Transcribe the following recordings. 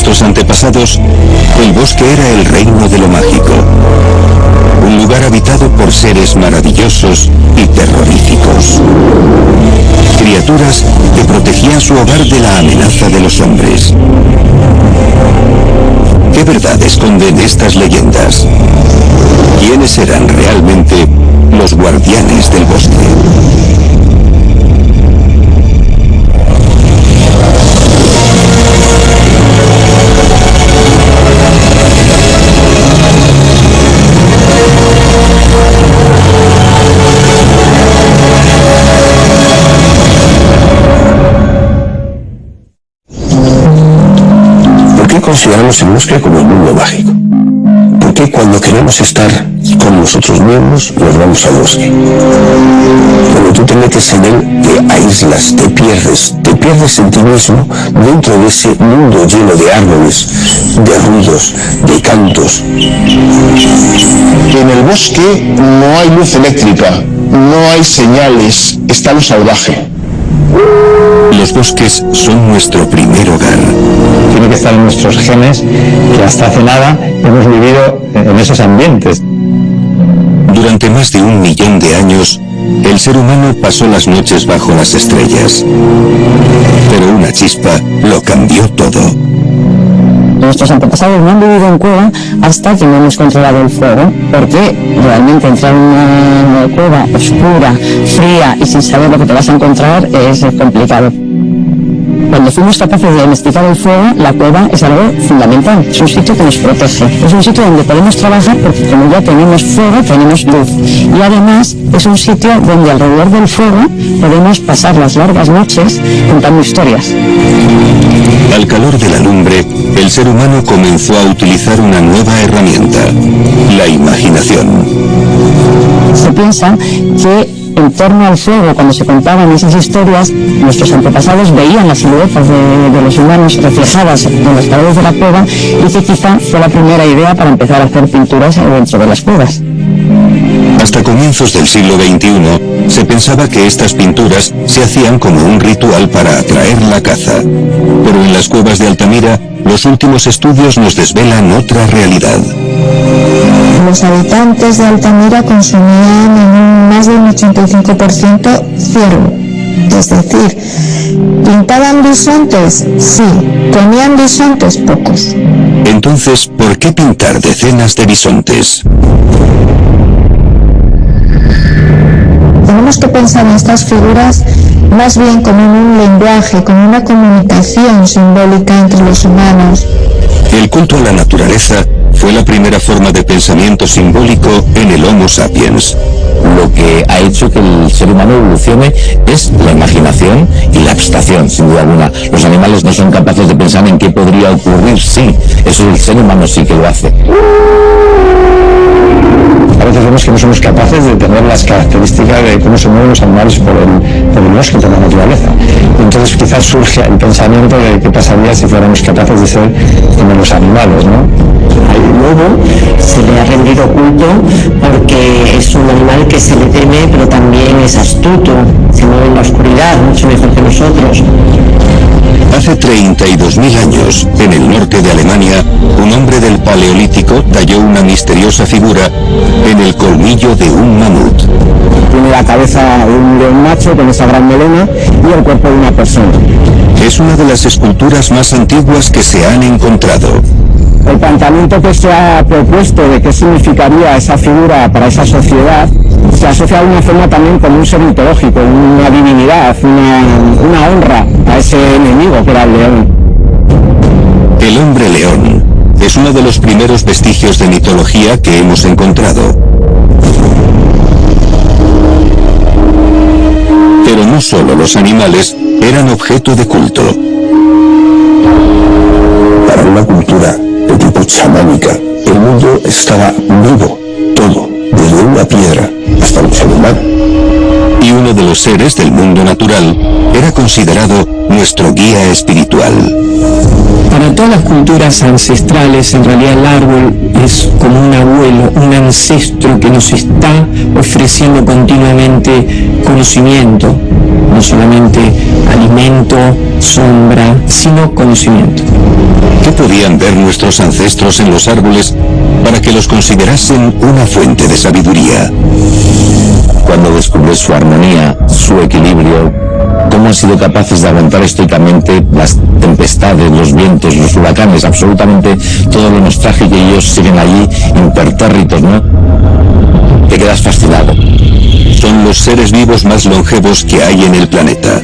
nuestros antepasados, el bosque era el reino de lo mágico. Un lugar habitado por seres maravillosos y terroríficos. Criaturas que protegían su hogar de la amenaza de los hombres. ¿Qué verdad esconden estas leyendas? ¿Quiénes eran realmente los guardianes del bosque? ¿Por qué consideramos el bosque como el mundo mágico? ¿Por qué cuando queremos estar con nosotros mismos nos vamos al bosque? Cuando tú te metes en él, te aíslas, te pierdes en ti mismo dentro de ese mundo lleno de árboles, de ruidos, de cantos. En el bosque no hay luz eléctrica, no hay señales, está lo salvaje. Los bosques son nuestro primer hogar. Tiene que estar en nuestros genes, que hasta hace nada hemos vivido en esos ambientes. Durante más de 1 millón de años, el ser humano pasó las noches bajo las estrellas. Pero una chispa lo cambió todo. Nuestros antepasados no han vivido en cueva hasta que no hemos controlado el fuego, porque realmente entrar en una cueva oscura, fría y sin saber lo que te vas a encontrar es complicado. Cuando fuimos capaces de domesticar el fuego, la cueva es algo fundamental, es un sitio que nos protege, es un sitio donde podemos trabajar porque como ya tenemos fuego, tenemos luz. Y además es un sitio donde alrededor del fuego podemos pasar las largas noches contando historias. Al calor de la lumbre, el ser humano comenzó a utilizar una nueva herramienta, la imaginación. Se piensa que en torno al fuego, cuando se contaban esas historias, nuestros antepasados veían las siluetas de los humanos reflejadas en las paredes de la cueva y que quizá fue la primera idea para empezar a hacer pinturas dentro de las cuevas. Hasta comienzos del siglo XXI, se pensaba que estas pinturas se hacían como un ritual para atraer la caza. Pero en las cuevas de Altamira, los últimos estudios nos desvelan otra realidad. Los habitantes de Altamira consumían en un más de un 85% ciervo. Es decir, ¿pintaban bisontes? Sí. ¿Comían bisontes? Pocos. Entonces, ¿por qué pintar decenas de bisontes? Tenemos que pensar en estas figuras más bien como en un lenguaje, como una comunicación simbólica entre los humanos. El culto a la naturaleza fue la primera forma de pensamiento simbólico en el Homo sapiens. Lo que ha hecho que el ser humano evolucione es la imaginación y la abstracción, sin duda alguna. Los animales no son capaces de pensar en qué podría ocurrir, sí, eso el ser humano sí que lo hace. A veces vemos que no somos capaces de tener las características de cómo se mueven los animales por el bosque, por la naturaleza. Entonces quizás surge el pensamiento de qué pasaría si fuéramos capaces de ser como los animales, ¿no? Al lobo se le ha rendido culto porque es un animal que se le teme, pero también es astuto, se mueve en la oscuridad, mucho mejor que nosotros. Hace 32.000 años, en el norte de Alemania, un hombre del Paleolítico talló una misteriosa figura en el colmillo de un mamut. Tiene la cabeza de un león macho con esa gran melena y el cuerpo de una persona. Es una de las esculturas más antiguas que se han encontrado. El planteamiento que se ha propuesto de qué significaría esa figura para esa sociedad se asocia de una forma también con un ser mitológico, una divinidad, una honra a ese enemigo que era el león. El hombre león es uno de los primeros vestigios de mitología que hemos encontrado. Pero no solo los animales eran objeto de culto. Para una cultura de tipo chamánica, el mundo estaba vivo, todo, desde una piedra hasta un ser humano. Y uno de los seres del mundo natural era considerado nuestro guía espiritual. Para todas las culturas ancestrales, en realidad el árbol es como un abuelo, un ancestro que nos está ofreciendo continuamente conocimiento, no solamente alimento, sombra, sino conocimiento. ¿Qué podían ver nuestros ancestros en los árboles para que los considerasen una fuente de sabiduría? Cuando descubres su armonía, su equilibrio, cómo han sido capaces de aguantar estoicamente las tempestades, los vientos, los huracanes, absolutamente todo lo más trágico, y ellos siguen allí impertérritos, ¿no? Te quedas fascinado. Son los seres vivos más longevos que hay en el planeta.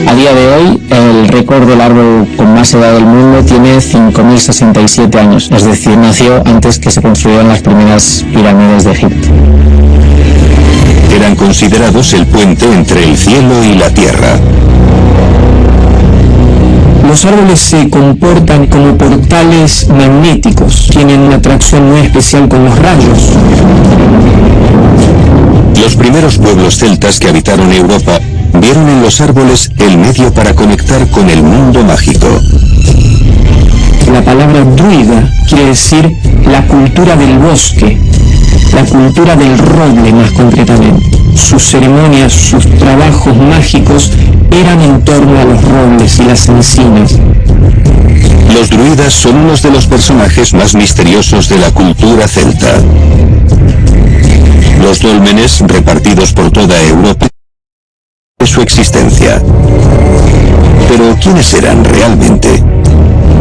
A día de hoy, el récord del árbol con más edad del mundo tiene 5.067 años, es decir, nació antes que se construyeran las primeras pirámides de Egipto. Eran considerados el puente entre el cielo y la tierra. Los árboles se comportan como portales magnéticos, tienen una atracción muy especial con los rayos. Los primeros pueblos celtas que habitaron Europa vieron en los árboles el medio para conectar con el mundo mágico. La palabra druida quiere decir la cultura del bosque, la cultura del roble más concretamente. Sus ceremonias, sus trabajos mágicos eran en torno a los robles y las encinas. Los druidas son unos de los personajes más misteriosos de la cultura celta. Los dólmenes, repartidos por toda Europa, de su existencia. Pero ¿quiénes eran realmente?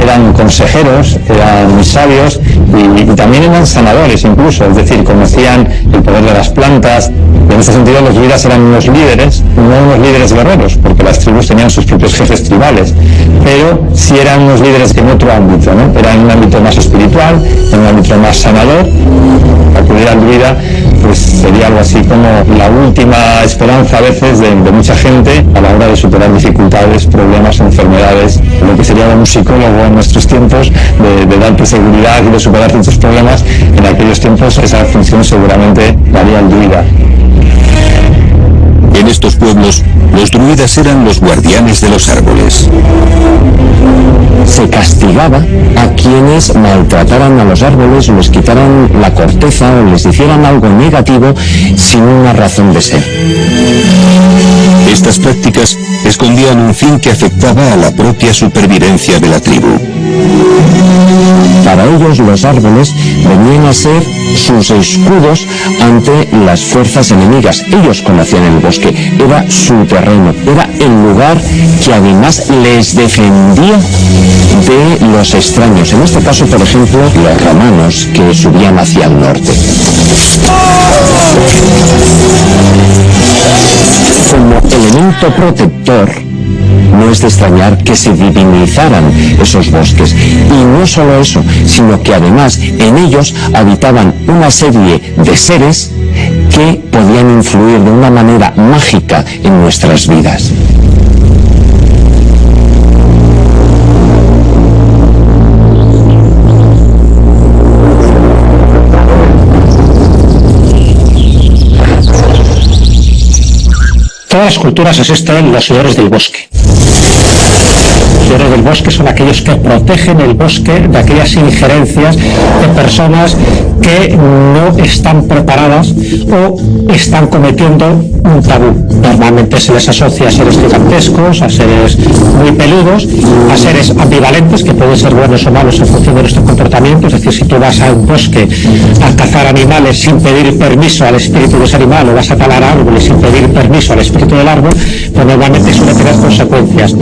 Eran consejeros, eran sabios y también eran sanadores incluso, es decir, conocían el poder de las plantas. En ese sentido los druidas eran unos líderes, no unos líderes guerreros, porque las tribus tenían sus propios jefes tribales, pero sí eran unos líderes en otro ámbito, ¿no? Era en un ámbito más espiritual, en un ámbito más sanador. Acudir al druida pues sería algo así como la última esperanza a veces de mucha gente a la hora de superar dificultades, problemas, enfermedades, lo que sería un psicólogo en nuestros tiempos, de darte seguridad y de superar ciertos problemas. En aquellos tiempos esa función seguramente la haría el druida. En estos pueblos, los druidas eran los guardianes de los árboles. Se castigaba a quienes maltrataran a los árboles, o les quitaran la corteza o les hicieran algo negativo sin una razón de ser. Estas prácticas escondían un fin que afectaba a la propia supervivencia de la tribu. Para ellos los árboles venían a ser sus escudos ante las fuerzas enemigas. Ellos conocían el bosque, era su terreno, era el lugar que además les defendía de los extraños. En este caso, por ejemplo, los romanos que subían hacia el norte. Como elemento protector, no es de extrañar que se divinizaran esos bosques. Y no solo eso, sino que además en ellos habitaban una serie de seres que podían influir de una manera mágica en nuestras vidas. Todas las culturas existen los señores del bosque. Los señores del bosque son aquellos que protegen el bosque de aquellas injerencias de personas que no están preparadas o están cometiendo un tabú. Normalmente se les asocia a seres gigantescos, a seres muy peludos, a seres ambivalentes que pueden ser buenos o malos en función de nuestro comportamiento. Es decir, si tú vas a un bosque a cazar animales sin pedir permiso al espíritu de ese animal, o vas a talar árboles sin pedir permiso al espíritu del árbol, pues normalmente suele tener consecuencias.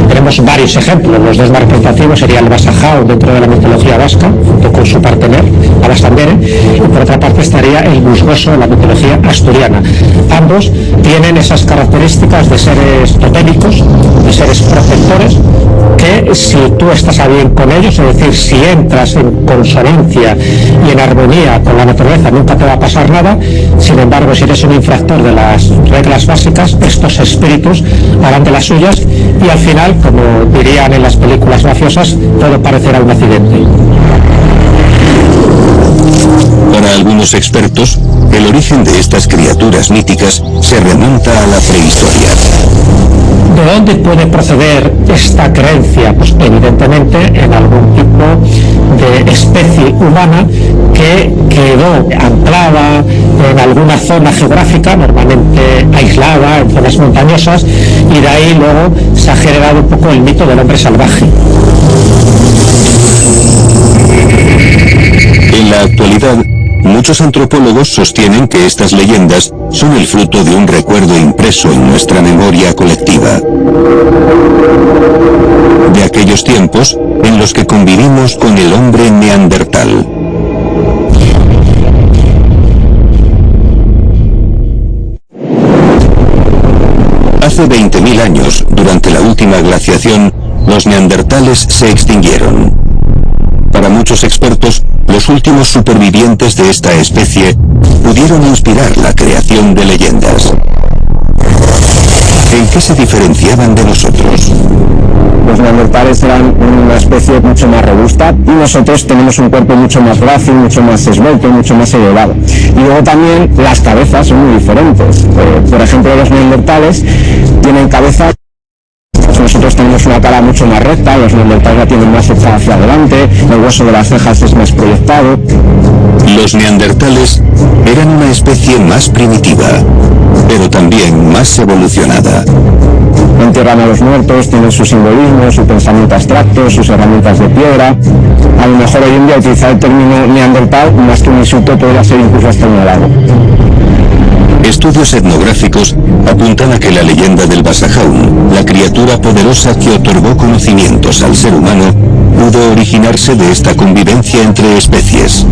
Tenemos varios ejemplos. Los dos más representativos sería el Basajao dentro de la mitología vasca, junto con su partener, Abastandere, y por otra parte estaría el Musgoso en la mitología asturiana. Ambos tienen esas características de seres totémicos, de seres protectores, que si tú estás a bien con ellos, es decir, si entras en consonancia y en armonía con la naturaleza, nunca te va a pasar nada. Sin embargo, si eres un infractor de las reglas básicas, estos espíritus harán de las suyas y al final, como dirían en las películas mafiosas, todo parecerá un accidente. Para algunos expertos, el origen de estas criaturas míticas se remonta a la prehistoria. ¿De dónde puede proceder esta creencia? Pues evidentemente en algún tipo de especie humana que quedó anclada en alguna zona geográfica, normalmente aislada, en zonas montañosas, y de ahí luego se ha generado un poco el mito del hombre salvaje. En la actualidad, muchos antropólogos sostienen que estas leyendas son el fruto de un recuerdo impreso en nuestra memoria colectiva. De aquellos tiempos en los que convivimos con el hombre neandertal. Hace 20.000 años, durante la última glaciación, los neandertales se extinguieron. Para muchos expertos, los últimos supervivientes de esta especie pudieron inspirar la creación de leyendas. ¿En qué se diferenciaban de nosotros? Los neandertales eran una especie mucho más robusta y nosotros tenemos un cuerpo mucho más grácil, mucho más esbelto, mucho más elevado. Y luego también las cabezas son muy diferentes. Por ejemplo, los neandertales tienen cabezas. Nosotros tenemos una cara mucho más recta, los neandertales la tienen más hecha hacia adelante, el hueso de las cejas es más proyectado. Los neandertales eran una especie más primitiva, pero también más evolucionada. Entierran a los muertos, tienen su simbolismo, su pensamiento abstracto, sus herramientas de piedra. A lo mejor hoy en día utilizar el término neandertal, más que un insulto, podría ser incluso hasta un halago. Estudios etnográficos apuntan a que la leyenda del Basajaun, la criatura poderosa que otorgó conocimientos al ser humano, pudo originarse de esta convivencia entre especies.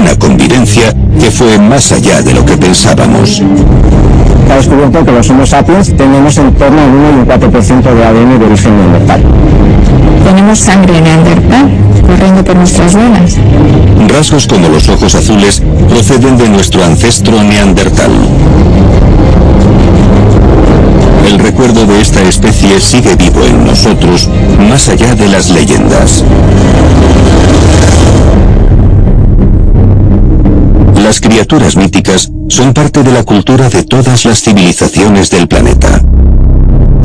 Una convivencia que fue más allá de lo que pensábamos. Se ha descubierto que los Homo sapiens tenemos en torno al 1 y un 4% de ADN de origen neandertal. Tenemos sangre neandertal corriendo por nuestras venas. Rasgos como los ojos azules proceden de nuestro ancestro neandertal. El recuerdo de esta especie sigue vivo en nosotros, más allá de las leyendas. Las criaturas míticas son parte de la cultura de todas las civilizaciones del planeta.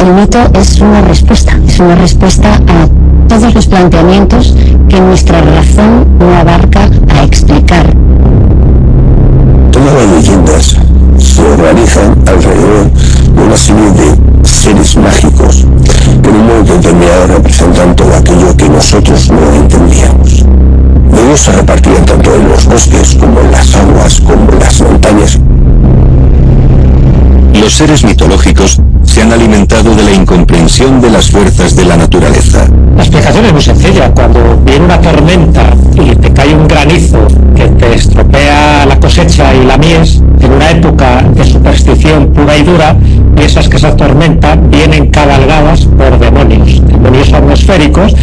El mito es una respuesta a todos los planteamientos que nuestra razón no abarca a explicar. Todas las leyendas se organizan alrededor de una serie de seres mágicos que en un momento determinado representan todo aquello que nosotros no entendíamos. Ellos se repartían tanto en los bosques como en las aguas, como en las montañas. Los seres mitológicos se han alimentado de la incomprensión de las fuerzas de la naturaleza. La explicación es muy sencilla. Cuando viene una tormenta y te cae un granizo que te estropea la cosecha y la mies, en una época de superstición pura y dura, piensas que esa tormenta vienen cabalgadas por demonios atmosféricos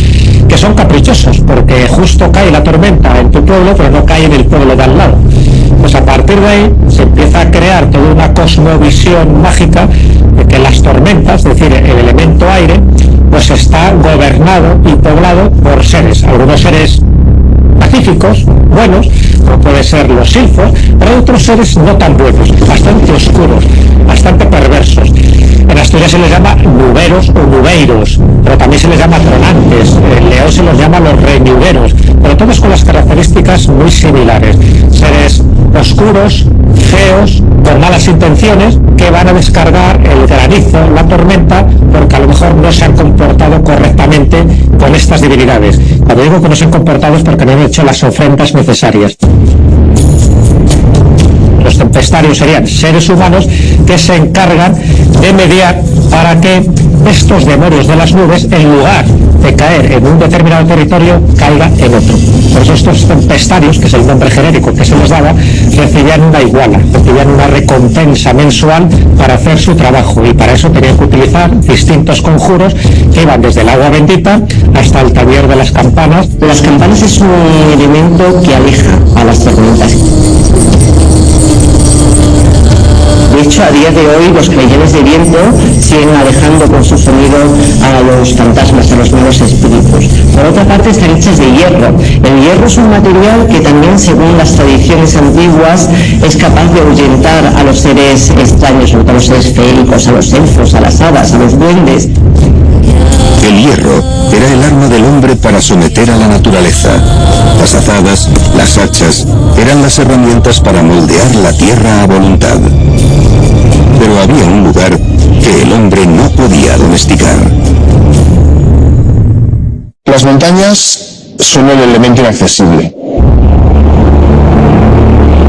que son caprichosos, porque justo cae la tormenta en tu pueblo, pero no cae en el pueblo de al lado. Pues a partir de ahí se empieza a crear toda una cosmovisión mágica de que las tormentas, es decir, el elemento aire, pues está gobernado y poblado por seres, algunos seres pacíficos, buenos, como pueden ser los silfos, pero otros seres no tan buenos, bastante oscuros, bastante perversos. En Asturias se les llama nuberos o nubeiros, pero también se les llama tronantes, en León se los llama los reñugueros, pero todos con las características muy similares. Seres oscuros, feos, con malas intenciones, que van a descargar el granizo, la tormenta, porque a lo mejor no se han comportado correctamente con estas divinidades. Cuando digo que no se han comportado es porque no han hecho las ofrendas necesarias. Los tempestarios serían seres humanos que se encargan de mediar para que estos demonios de las nubes, en lugar de caer en un determinado territorio, caiga en otro. Por eso estos tempestarios, que es el nombre genérico que se les daba, recibían una iguala, recibían una recompensa mensual para hacer su trabajo, y para eso tenían que utilizar distintos conjuros que iban desde el agua bendita hasta el taller de las campanas. Las campanas es un elemento que aleja a las tormentas. De hecho, a día de hoy los creyentes de viento siguen alejando con su sonido a los fantasmas, a los malos espíritus. Por otra parte, están hechas de hierro. El hierro es un material que también, según las tradiciones antiguas, es capaz de ahuyentar a los seres extraños, a los seres feéricos, a los elfos, a las hadas, a los duendes. El hierro era el arma del hombre para someter a la naturaleza. Las azadas, las hachas, eran las herramientas para moldear la tierra a voluntad. Pero había un lugar que el hombre no podía domesticar. Las montañas son el elemento inaccesible.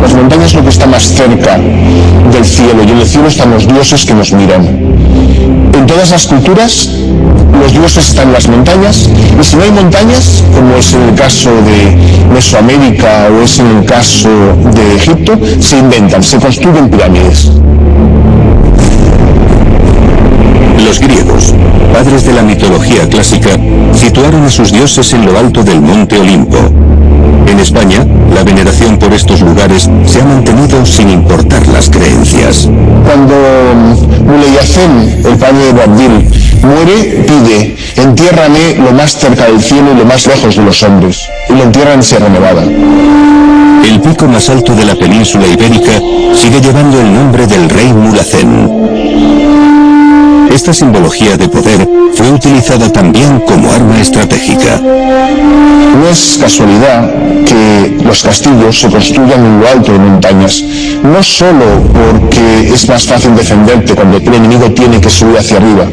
Las montañas es lo que está más cerca del cielo, y en el cielo están los dioses que nos miran. En todas las culturas, los dioses están en las montañas, y si no hay montañas, como es en el caso de Mesoamérica o es en el caso de Egipto, se inventan, se construyen pirámides. Los griegos, padres de la mitología clásica, situaron a sus dioses en lo alto del monte Olimpo. En España, la veneración por estos lugares se ha mantenido sin importar las creencias. Cuando Muleyhacén, el padre de Boabdil, muere, pide: entiérrame lo más cerca del cielo y lo más lejos de los hombres. Y lo entierran en Sierra Nevada. El pico más alto de la península ibérica sigue llevando el nombre del rey Mulhacén. Esta simbología de poder fue utilizada también como arma estratégica. No es casualidad que los castillos se construyan en lo alto de montañas, no solo porque es más fácil defenderte cuando el enemigo tiene que subir hacia arriba,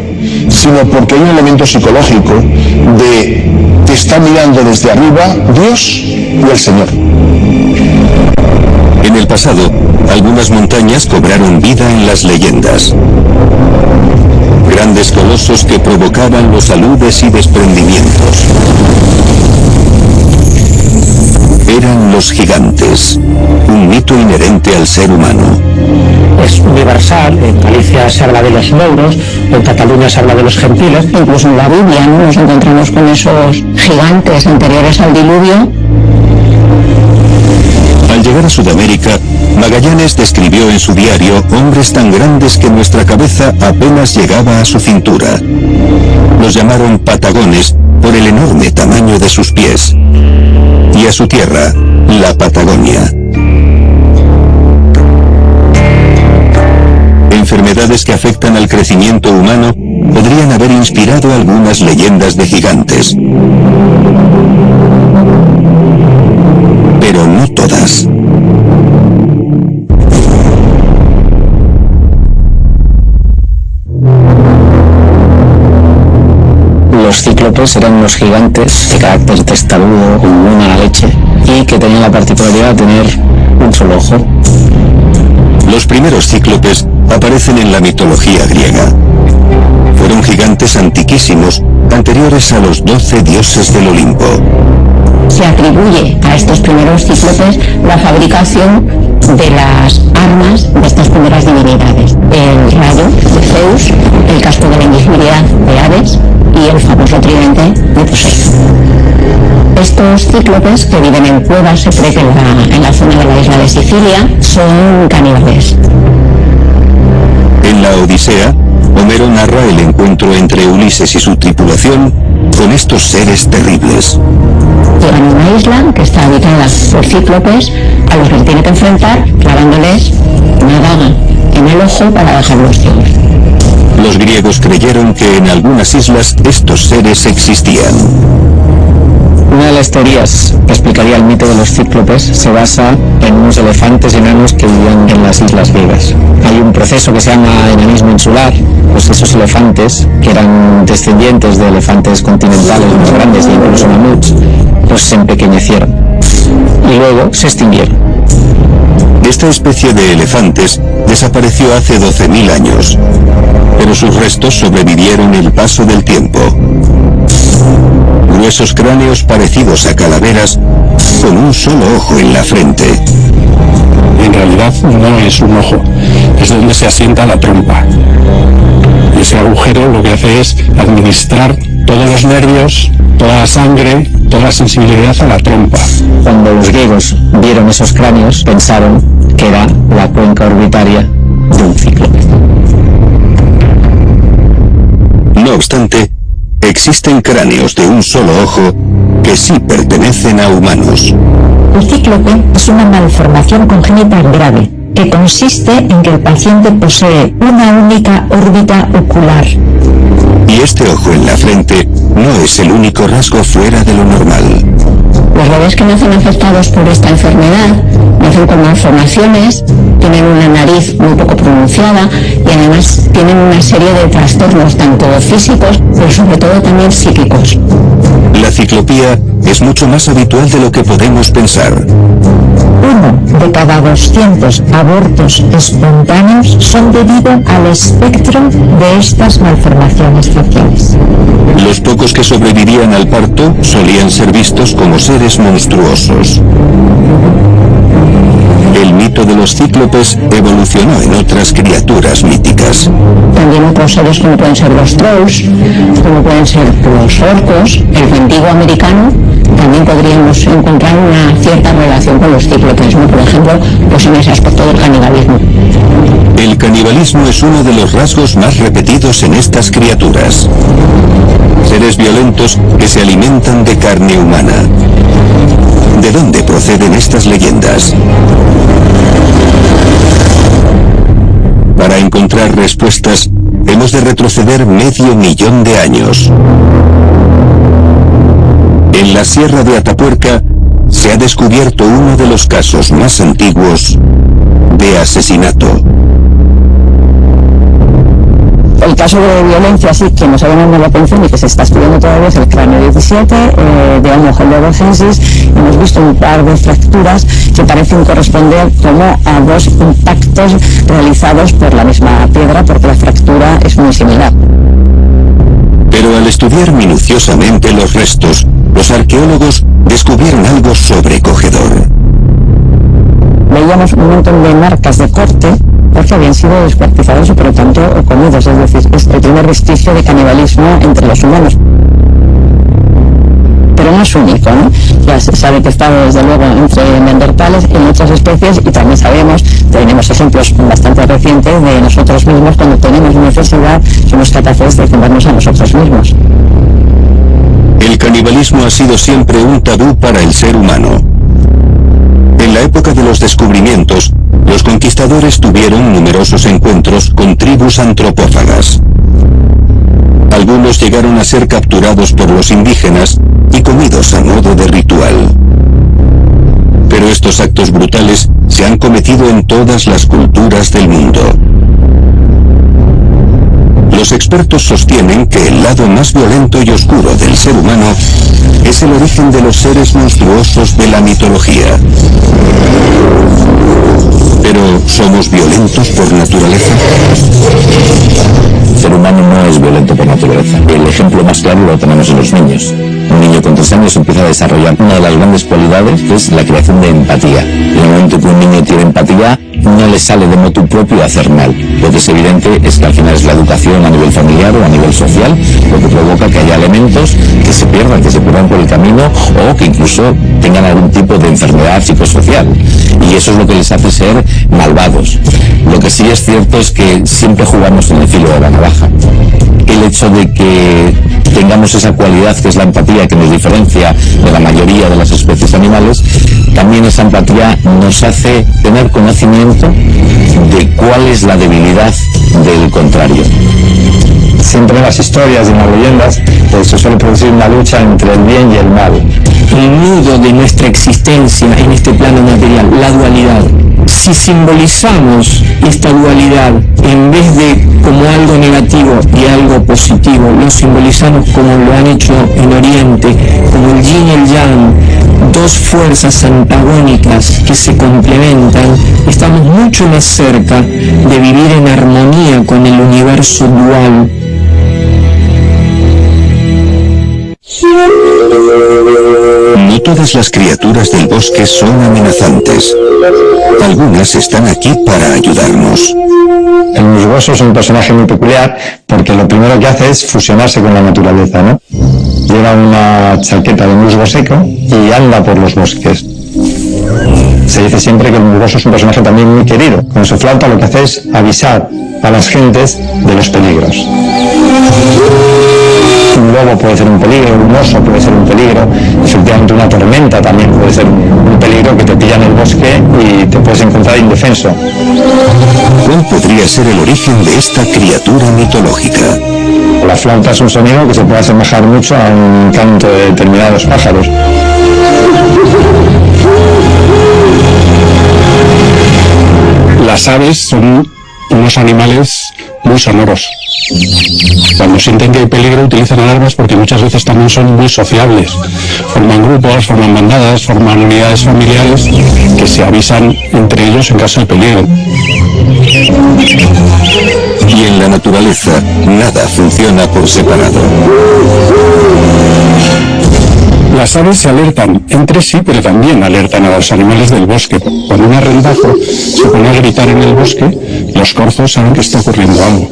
sino porque hay un elemento psicológico de que está mirando desde arriba Dios y el Señor. En el pasado, algunas montañas cobraron vida en las leyendas. Grandes colosos que provocaban los aludes y desprendimientos. Eran los gigantes, un mito inherente al ser humano. Es universal, en Galicia se habla de los mouros, en Cataluña se habla de los gentiles. Incluso en la Biblia, ¿no?, nos encontramos con esos gigantes anteriores al diluvio. Al llegar a Sudamérica, Magallanes describió en su diario hombres tan grandes que nuestra cabeza apenas llegaba a su cintura. Los llamaron patagones por el enorme tamaño de sus pies. Y a su tierra, la Patagonia. Enfermedades que afectan al crecimiento humano podrían haber inspirado algunas leyendas de gigantes. Pero no todas. Los cíclopes eran unos gigantes de carácter testarudo, con muy mala leche, y que tenían la particularidad de tener un solo ojo. Los primeros cíclopes aparecen en la mitología griega. Fueron gigantes antiquísimos, anteriores a los 12 dioses del Olimpo. Se atribuye a estos primeros cíclopes la fabricación de las armas de estas primeras divinidades: el rayo de Zeus, el casco de la invisibilidad de Hades y el famoso tridente de Poseidón. Estos cíclopes, que viven en cuevas, se cree que en la zona de la isla de Sicilia, son caníbales. En la Odisea, Homero narra el encuentro entre Ulises y su tripulación con estos seres terribles. Llegan a una isla que está habitada por cíclopes, a los que se tiene que enfrentar clavándoles una daga en el ojo para dejarlos ciegos. Los griegos creyeron que en algunas islas estos seres existían. Una de las teorías que explicaría el mito de los cíclopes se basa en unos elefantes enanos que vivían en las islas griegas. Hay un proceso que se llama enanismo insular, pues esos elefantes, que eran descendientes de elefantes continentales más grandes e incluso mamuts, pues se empequeñecieron y luego se extinguieron. Esta especie de elefantes desapareció hace 12.000 años, pero sus restos sobrevivieron el paso del tiempo. Gruesos cráneos parecidos a calaveras con un solo ojo en la frente. En realidad no es un ojo, es donde se asienta la trompa. Y ese agujero lo que hace es administrar todos los nervios, toda la sangre, toda la sensibilidad a la trompa. Cuando los griegos vieron esos cráneos, pensaron que era la cuenca orbitaria de un cíclope. No obstante, existen cráneos de un solo ojo que sí pertenecen a humanos. El cíclope es una malformación congénita grave que consiste en que el paciente posee una única órbita ocular. Y este ojo en la frente no es el único rasgo fuera de lo normal. Los bebés que nacen afectados por esta enfermedad nacen con malformaciones, tienen una nariz muy poco pronunciada y además tienen una serie de trastornos tanto físicos pero sobre todo también psíquicos. La ciclopía es mucho más habitual de lo que podemos pensar. 1 de cada 200 abortos espontáneos son debido al espectro de estas malformaciones faciales. Los pocos que sobrevivían al parto solían ser vistos como seres monstruosos. El mito de los cíclopes evolucionó en otras criaturas míticas. También otros seres como pueden ser los trolls, como pueden ser los orcos, el mendigo americano. También podríamos encontrar una cierta relación con los cíclopes, ¿no? Por ejemplo, pues en ese aspecto del canibalismo. El canibalismo es uno de los rasgos más repetidos en estas criaturas. Seres violentos que se alimentan de carne humana. ¿De dónde proceden estas leyendas? Para encontrar respuestas, hemos de retroceder 500.000 de años. En la Sierra de Atapuerca se ha descubierto uno de los casos más antiguos de asesinato. El caso de violencia sí que nos ha llamado la atención y que se está estudiando todavía es el cráneo 17 de Homo heidelbergensis. Hemos visto un par de fracturas que parecen corresponder como a 2 impactos realizados por la misma piedra, porque la fractura es muy similar. Pero al estudiar minuciosamente los restos, los arqueólogos descubrieron algo sobrecogedor. Veíamos un montón de marcas de corte porque habían sido descuartizados y por lo tanto comidos, es decir, es el primer vestigio de canibalismo entre los humanos. Pero no es único, ¿no? Ya se sabe que está desde luego entre neandertales en otras especies y también tenemos ejemplos bastante recientes de nosotros mismos cuando tenemos necesidad, somos capaces de comernos a nosotros mismos. El canibalismo ha sido siempre un tabú para el ser humano. En la época de los descubrimientos, los conquistadores tuvieron numerosos encuentros con tribus antropófagas. Algunos llegaron a ser capturados por los indígenas y comidos a modo de ritual. Pero estos actos brutales se han cometido en todas las culturas del mundo. Los expertos sostienen que el lado más violento y oscuro del ser humano es el origen de los seres monstruosos de la mitología. Pero, ¿somos violentos por naturaleza? El ser humano no es violento por naturaleza. El ejemplo más claro lo tenemos en los niños. Un niño con 3 años empieza a desarrollar una de las grandes cualidades, que es la creación de empatía. En el momento que un niño tiene empatía, no le sale de motu propio hacer mal. Lo que es evidente es que al final es la educación a nivel familiar o a nivel social lo que provoca que haya elementos que se pierdan por el camino o que incluso tengan algún tipo de enfermedad psicosocial. Y eso es lo que les hace ser malvados. Lo que sí es cierto es que siempre jugamos en el filo de la navaja. El hecho de que tengamos esa cualidad que es la empatía que nos diferencia de la mayoría de las especies animales, también esa empatía nos hace tener conocimiento de cuál es la debilidad del contrario. Siempre en las historias y en las leyendas se suele producir una lucha entre el bien y el mal. El nudo de nuestra existencia en este plano material, la dualidad. Si simbolizamos esta dualidad en vez de como algo negativo y algo positivo, lo simbolizamos como lo han hecho en Oriente, como el yin y el yang, 2 fuerzas antagónicas que se complementan, estamos mucho más cerca de vivir en armonía con el universo dual. No todas las criaturas del bosque son amenazantes. Algunas están aquí para ayudarnos. El musgoso es un personaje muy peculiar porque lo primero que hace es fusionarse con la naturaleza, ¿no? Lleva una chaqueta de musgo seco y anda por los bosques. Se dice siempre que el Musgoso es un personaje también muy querido. Con su flauta lo que hace es avisar a las gentes de los peligros. Un lobo puede ser un peligro, un oso puede ser un peligro, efectivamente una tormenta también puede ser un peligro que te pilla en el bosque y te puedes encontrar indefenso. ¿Cuál podría ser el origen de esta criatura mitológica? La flauta es un sonido que se puede asemejar mucho a un canto de determinados pájaros. Las aves son unos animales muy sonoros. Cuando sienten que hay peligro utilizan alarmas porque muchas veces también son muy sociables. Forman grupos, forman bandadas, forman unidades familiares que se avisan entre ellos en caso de peligro. Y en la naturaleza, nada funciona por separado. Las aves se alertan entre sí, pero también alertan a los animales del bosque. Cuando un arrendajo se pone a gritar en el bosque, los corzos saben que está ocurriendo algo.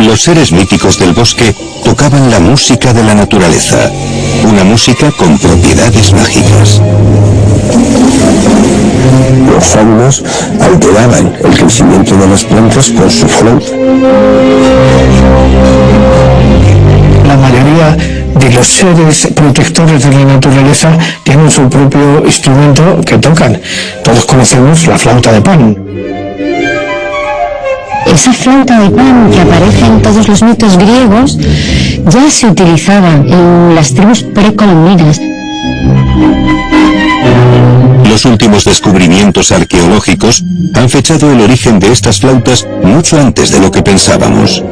Los seres míticos del bosque tocaban la música de la naturaleza, una música con propiedades mágicas. Los faunos alteraban el crecimiento de las plantas con su flauta. La mayoría de los seres protectores de la naturaleza tienen su propio instrumento que tocan. Todos conocemos la flauta de Pan. Esa flauta de Pan que aparece en todos los mitos griegos ya se utilizaba en las tribus precolombinas. Los últimos descubrimientos arqueológicos han fechado el origen de estas flautas mucho antes de lo que pensábamos.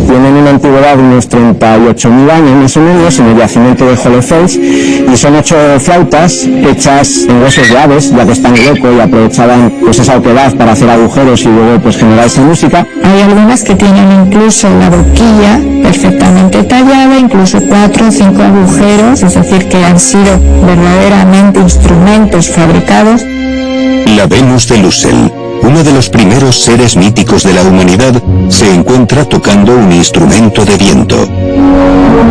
Tienen una antigüedad de unos 38.000 años más o menos en el yacimiento de Holefels y son 8 flautas hechas en huesos de aves, ya que están locos y aprovechaban pues esa oquedad para hacer agujeros y luego pues generar esa música. Hay algunas que tienen incluso la boquilla perfectamente tallada, incluso 4 o 5 agujeros, es decir que han sido verdaderamente instrumentos fabricados. La Venus de Lusel, uno de los primeros seres míticos de la humanidad, se encuentra tocando un instrumento de viento.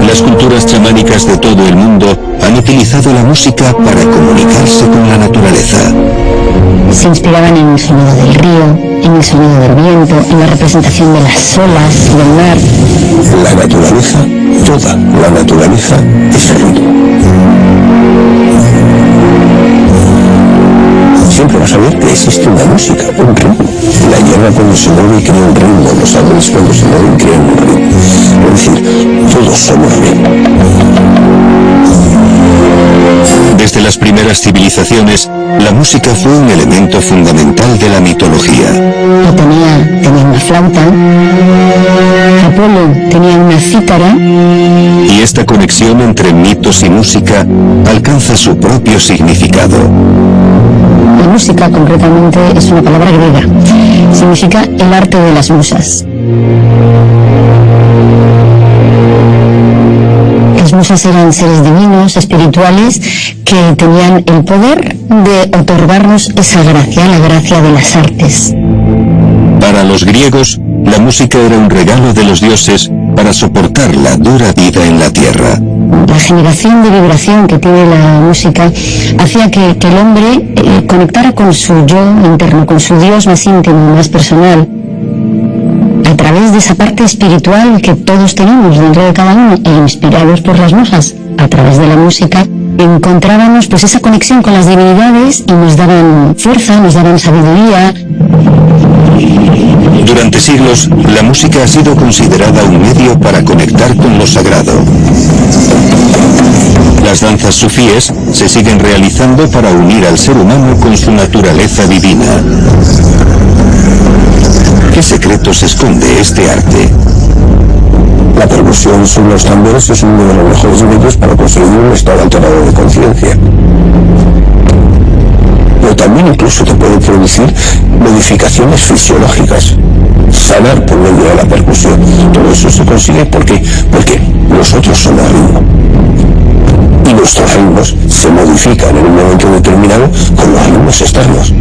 Las culturas chamánicas de todo el mundo han utilizado la música para comunicarse con la naturaleza. Se inspiraban en el sonido del río, en el sonido del viento, en la representación de las olas del mar. La naturaleza, toda la naturaleza es ritmo. Siempre vas a ver que existe una música, un ritmo. La hierba cuando se mueve crea un ritmo, los árboles cuando se mueven crean un ritmo. Es decir, todos somos ritmo. Desde las primeras civilizaciones, la música fue un elemento fundamental de la mitología. Y tenía una flauta, Apolo tenía una cítara. Y esta conexión entre mitos y música alcanza su propio significado. La música, concretamente, es una palabra griega. Significa el arte de las musas. Las musas eran seres divinos, espirituales, que tenían el poder de otorgarnos esa gracia, la gracia de las artes. Para los griegos, la música era un regalo de los dioses para soportar la dura vida en la tierra. La generación de vibración que tiene la música hacía que el hombre conectara con su yo interno, con su Dios más íntimo, más personal, a través de esa parte espiritual que todos tenemos dentro de cada uno, e inspirados por las musas, a través de la música, encontrábamos pues esa conexión con las divinidades y nos daban fuerza, nos daban sabiduría. Durante siglos, la música ha sido considerada un medio para conectar con lo sagrado. Las danzas sufíes se siguen realizando para unir al ser humano con su naturaleza divina. ¿Qué secretos esconde este arte? La percusión sobre los tambores es uno de los mejores medios para conseguir un estado alterado de conciencia. Pero también incluso te puede producir modificaciones fisiológicas. Sanar por medio de la percusión. Todo eso se consigue porque nosotros somos ritmo. Y nuestros ritmos se modifican en un momento determinado con los ritmos externos.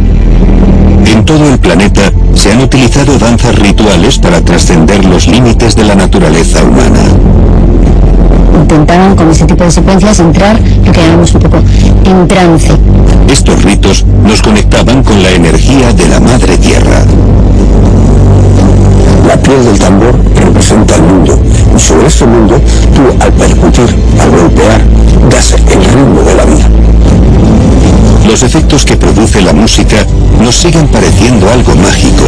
En todo el planeta se han utilizado danzas rituales para trascender los límites de la naturaleza humana. Intentaban con ese tipo de secuencias entrar, lo que llamamos un poco en trance. Estos ritos nos conectaban con la energía de la Madre Tierra. La piel del tambor representa el mundo, y sobre este mundo, tú al percutir, al golpear, das el ritmo de la vida. Los efectos que produce la música nos siguen pareciendo algo mágico.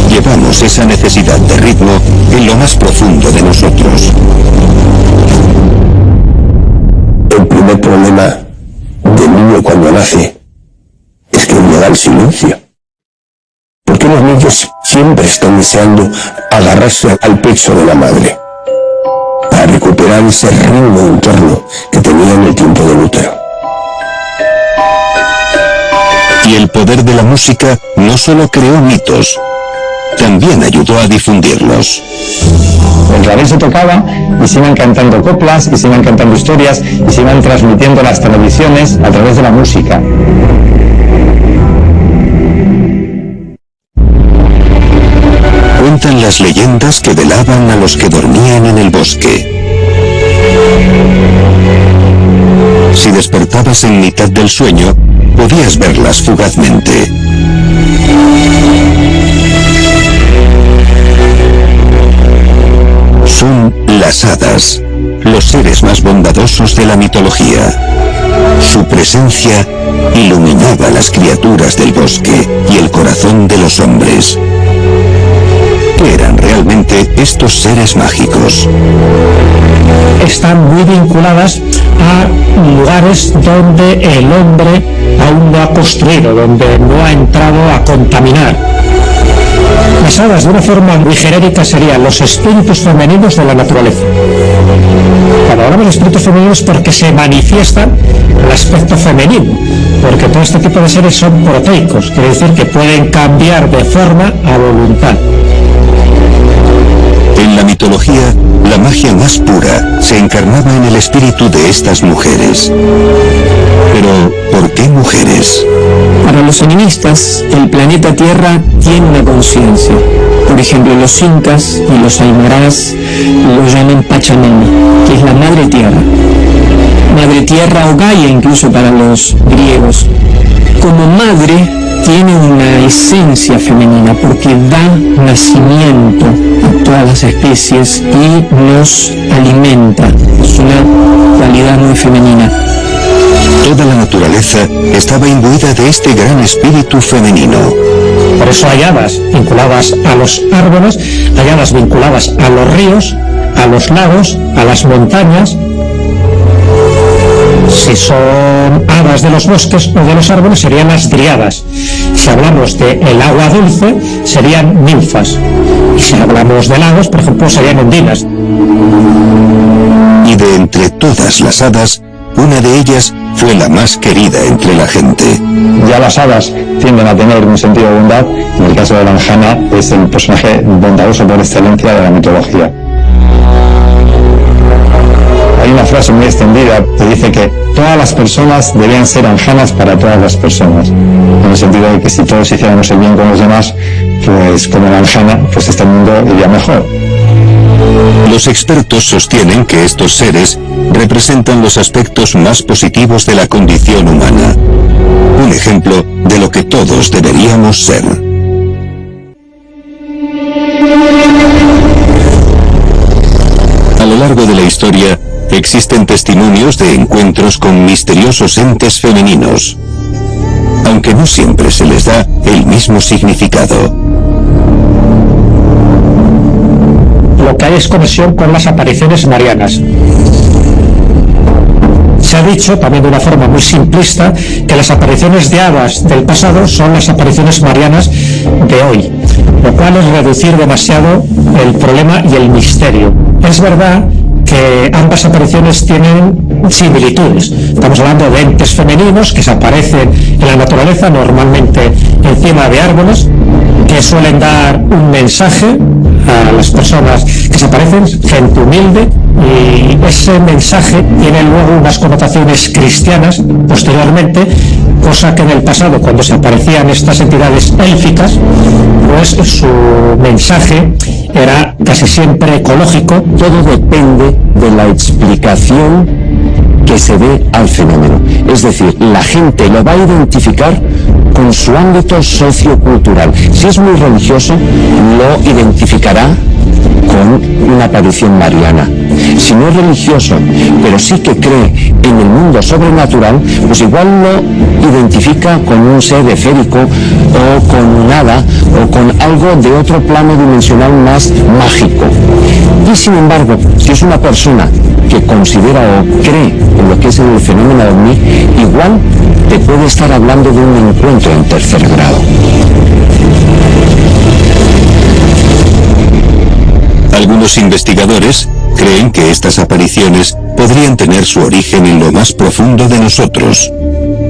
Llevamos esa necesidad de ritmo en lo más profundo de nosotros. El primer problema del niño cuando nace es que le da el silencio. ¿Por qué los niños siempre están deseando agarrarse al pecho de la madre para recuperar ese ritmo interno que tenía en el tiempo del útero? Y el poder de la música no solo creó mitos, también ayudó a difundirlos. El rabel se tocaba y se iban cantando coplas, y se iban cantando historias, y se iban transmitiendo las televisiones a través de la música. Cuentan las leyendas que velaban a los que dormían en el bosque. Si despertabas en mitad del sueño, podías verlas fugazmente. Son las hadas, los seres más bondadosos de la mitología. Su presencia iluminaba a las criaturas del bosque y el corazón de los hombres. ¿Qué eran realmente estos seres mágicos? Están muy vinculadas a lugares donde el hombre aún no ha construido, donde no ha entrado a contaminar. Las hadas, de una forma muy genérica, serían los espíritus femeninos de la naturaleza. Cuando hablamos de espíritus femeninos, porque se manifiestan el aspecto femenino, porque todo este tipo de seres son proteicos, quiere decir que pueden cambiar de forma a voluntad. En la mitología, la magia más pura se encarnaba en el espíritu de estas mujeres. Pero, ¿por qué mujeres? Para los animistas, el planeta Tierra tiene una conciencia. Por ejemplo, los incas y los aymaras lo llaman Pachamama, que es la Madre Tierra. Madre Tierra o Gaia incluso para los griegos. Como madre tiene una esencia femenina porque da nacimiento a todas las especies y nos alimenta. Es una cualidad muy femenina. Toda la naturaleza estaba imbuida de este gran espíritu femenino. Por eso hay hadas vinculadas a los árboles, hay hadas vinculadas a los ríos, a los lagos, a las montañas. Si son hadas de los bosques o de los árboles, serían las dríadas. Si hablamos del agua dulce, serían ninfas. Y si hablamos de lagos, por ejemplo, serían ondinas. Y de entre todas las hadas, una de ellas fue la más querida entre la gente. Ya las hadas tienden a tener un sentido de bondad. En el caso de la Anjana, es el personaje bondadoso por excelencia de la mitología. Hay una frase muy extendida que dice que todas las personas debían ser anjanas para todas las personas, en el sentido de que si todos hiciéramos el bien con los demás, pues como la anjana, pues este mundo iría mejor. Los expertos sostienen que estos seres representan los aspectos más positivos de la condición humana, un ejemplo de lo que todos deberíamos ser. A lo largo de la historia, existen testimonios de encuentros con misteriosos entes femeninos, aunque no siempre se les da el mismo significado. Lo que hay es conexión con las apariciones marianas. Se ha dicho, también de una forma muy simplista, que las apariciones de hadas del pasado son las apariciones marianas de hoy, lo cual es reducir demasiado el problema y el misterio. Es verdad que ambas apariciones tienen similitudes. Estamos hablando de entes femeninos que se aparecen en la naturaleza, normalmente encima de árboles, que suelen dar un mensaje a las personas que se aparecen, gente humilde, y ese mensaje tiene luego unas connotaciones cristianas posteriormente, cosa que en el pasado, cuando se aparecían estas entidades élficas, pues su mensaje era casi siempre ecológico. Todo depende de la explicación que se dé al fenómeno. Es decir, la gente lo va a identificar con su ámbito sociocultural. Si es muy religioso, lo identificará con una aparición mariana. Si no es religioso, pero sí que cree en el mundo sobrenatural, pues igual lo identifica con un ser esférico o con un hada o con algo de otro plano dimensional más mágico. Y sin embargo, si es una persona que considera o cree en lo que es el fenómeno ovni, igual te puede estar hablando de un encuentro en tercer grado. Algunos investigadores creen que estas apariciones podrían tener su origen en lo más profundo de nosotros,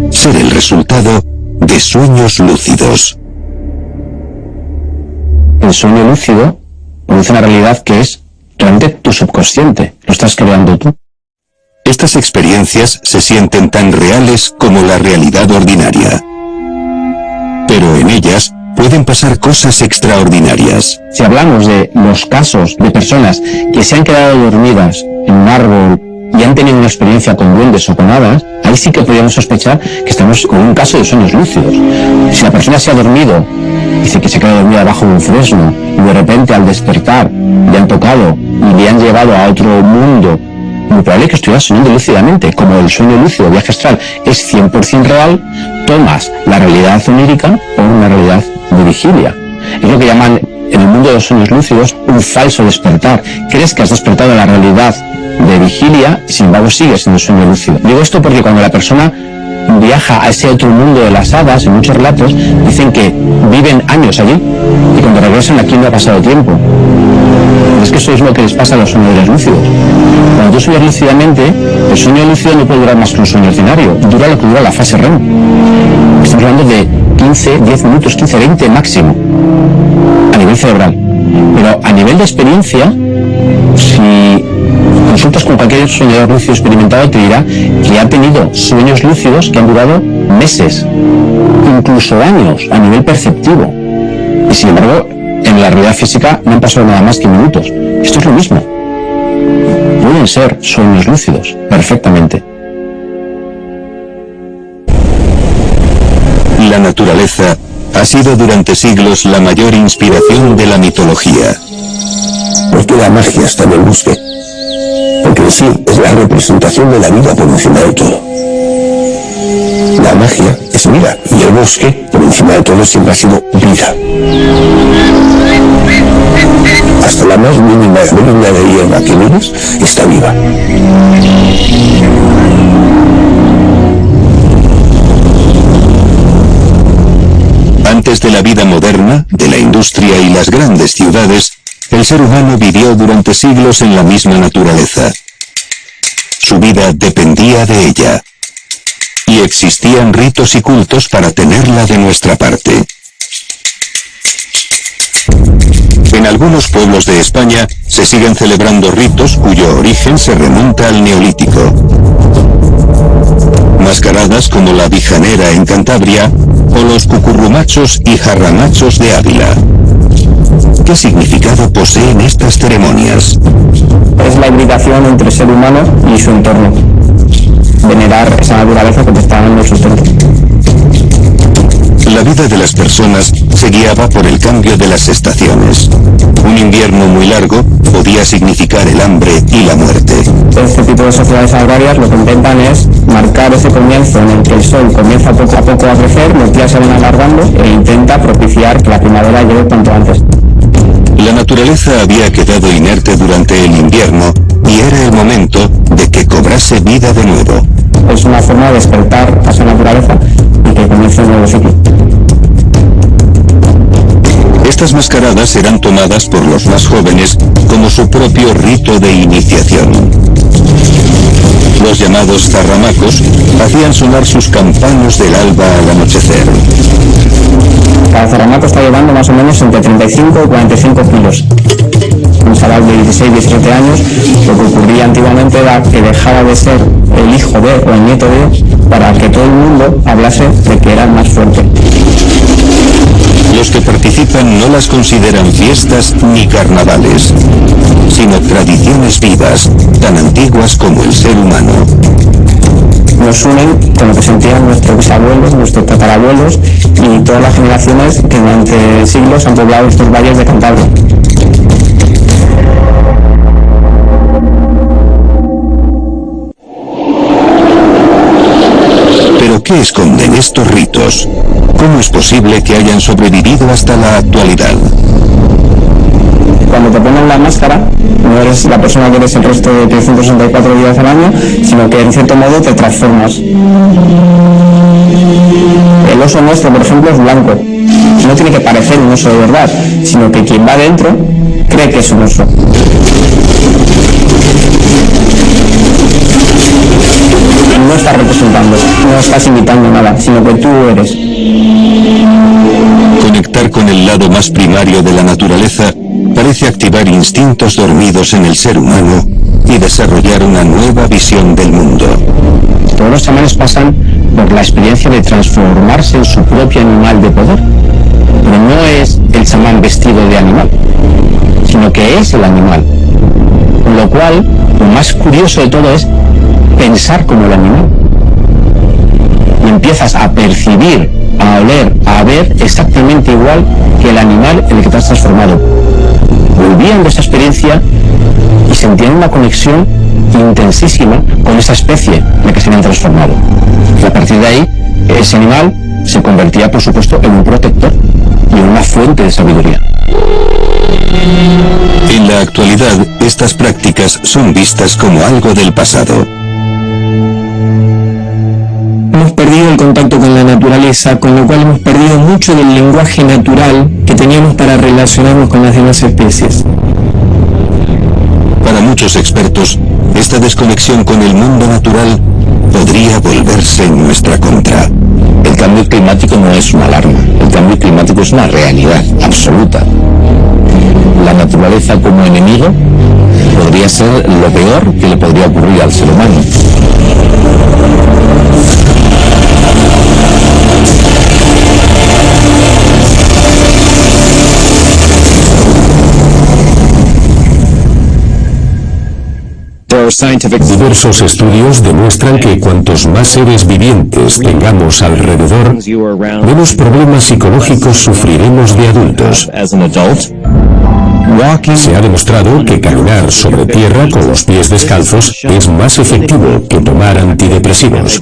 ser el resultado de sueños lúcidos. El sueño lúcido produce una realidad que es realmente tu subconsciente, lo estás creando tú. Estas experiencias se sienten tan reales como la realidad ordinaria, pero en ellas pueden pasar cosas extraordinarias. Si hablamos de los casos de personas que se han quedado dormidas en un árbol y han tenido una experiencia con duendes o con hadas, ahí sí que podríamos sospechar que estamos con un caso de sueños lúcidos. Si la persona se ha dormido, dice que se queda dormida bajo un fresno, y de repente al despertar le han tocado y le han llevado a otro mundo, muy probable que estuviera soñando lúcidamente. Como el sueño lúcido, viaje astral, es 100% real, tomas la realidad onírica por una realidad de vigilia. Es lo que llaman en el mundo de los sueños lúcidos un falso despertar. Crees que has despertado en la realidad de vigilia y sin embargo sigues en el sueño lúcido. Digo esto porque cuando la persona viaja a ese otro mundo de las hadas, en muchos relatos dicen que viven años allí y cuando regresan aquí no ha pasado tiempo. Es que eso es lo que les pasa a los soñadores lúcidos. Cuando tú sueñas lúcidamente, el sueño lúcido no puede durar más que un sueño ordinario, dura lo que dura la fase REM. Estamos hablando de 15, 10 minutos, 15, 20 máximo, a nivel cerebral. Pero a nivel de experiencia, si consultas con cualquier soñador lúcido experimentado, te dirá que ha tenido sueños lúcidos que han durado meses, incluso años, a nivel perceptivo. Y sin embargo, en la realidad física no han pasado nada más que minutos. Esto es lo mismo. Pueden ser sueños lúcidos, perfectamente. La naturaleza ha sido durante siglos la mayor inspiración de la mitología. Porque la magia está en el bosque. Porque en sí es la representación de la vida por encima de todo. La magia es vida y el bosque, por encima de todo, siempre ha sido vida. Hasta la más mínima de hierba que mires está viva. Antes de la vida moderna, de la industria y las grandes ciudades, el ser humano vivió durante siglos en la misma naturaleza. Su vida dependía de ella. Y existían ritos y cultos para tenerla de nuestra parte. En algunos pueblos de España se siguen celebrando ritos cuyo origen se remonta al Neolítico. Mascaradas como la Bijanera en Cantabria o los cucurrumachos y jarramachos de Ávila. ¿Qué significado poseen estas ceremonias? Es la hibridación entre el ser humano y su entorno. Venerar esa naturaleza que te está dando el sustento. La vida de las personas se guiaba por el cambio de las estaciones. Un invierno muy largo podía significar el hambre y la muerte. Este tipo de sociedades agrarias lo que intentan es marcar ese comienzo en el que el sol comienza poco a poco a crecer, los días se van alargando e intenta propiciar que la primavera llegue cuanto antes. La naturaleza había quedado inerte durante el invierno y era el momento de que cobrase vida de nuevo. Es una forma de despertar a esa naturaleza y que comience un nuevo ciclo. Estas mascaradas eran tomadas por los más jóvenes como su propio rito de iniciación. Los llamados zarramacos hacían sonar sus campanas del alba al anochecer. Cada zarramaco está llevando más o menos entre 35 y 45 kilos. un chaval de 16, 17 años, lo que ocurría antiguamente era que dejaba de ser el hijo de o el nieto de para que todo el mundo hablase de que era el más fuerte. Los que participan no las consideran fiestas ni carnavales, sino tradiciones vivas, tan antiguas como el ser humano. Nos unen con lo que sentían nuestros bisabuelos, nuestros tatarabuelos y todas las generaciones que durante siglos han poblado estos valles de Cantabria. ¿Pero qué esconden estos ritos? ¿Cómo es posible que hayan sobrevivido hasta la actualidad? Cuando te ponen la máscara, no eres la persona que eres el resto de 364 días al año, sino que en cierto modo te transformas. El oso nuestro, por ejemplo, es blanco. No tiene que parecer un oso de verdad, sino que quien va dentro cree que es un oso. No estás representando, no estás imitando nada, sino que tú eres. Conectar con el lado más primario de la naturaleza parece activar instintos dormidos en el ser humano y desarrollar una nueva visión del mundo. Todos los chamanes pasan por la experiencia de transformarse en su propio animal de poder, pero no es el chamán vestido de animal, sino que es el animal. Con lo cual, lo más curioso de todo es pensar como el animal. Y empiezas a percibir, a oler, a ver exactamente igual que el animal en el que te has transformado. Volvían de esa experiencia y sentían una conexión intensísima con esa especie en la que se habían transformado. Y a partir de ahí, ese animal se convertía, por supuesto, en un protector y en una fuente de sabiduría. En la actualidad, estas prácticas son vistas como algo del pasado. Hemos perdido el contacto con la naturaleza, con lo cual hemos perdido mucho del lenguaje natural que teníamos para relacionarnos con las demás especies. Para muchos expertos, esta desconexión con el mundo natural podría volverse en nuestra contra. El cambio climático no es una alarma, el cambio climático es una realidad absoluta. La naturaleza como enemigo podría ser lo peor que le podría ocurrir al ser humano. Diversos estudios demuestran que cuantos más seres vivientes tengamos alrededor, menos problemas psicológicos sufriremos de adultos. Se ha demostrado que caminar sobre tierra con los pies descalzos es más efectivo que tomar antidepresivos.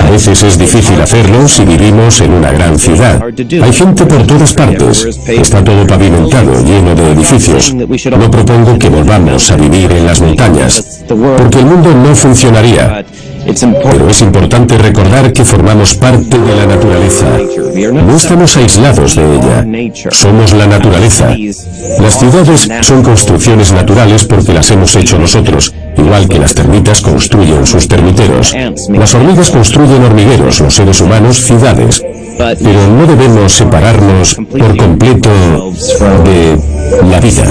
A veces es difícil hacerlo si vivimos en una gran ciudad. Hay gente por todas partes. Está todo pavimentado, lleno de edificios. No propongo que volvamos a vivir en las montañas, porque el mundo no funcionaría. Pero es importante recordar que formamos parte de la naturaleza. No estamos aislados de ella. Somos la naturaleza. Las ciudades son construcciones naturales porque las hemos hecho nosotros, igual que las termitas construyen sus termiteros. Las hormigas construyen hormigueros, los seres humanos ciudades. Pero no debemos separarnos por completo de la vida.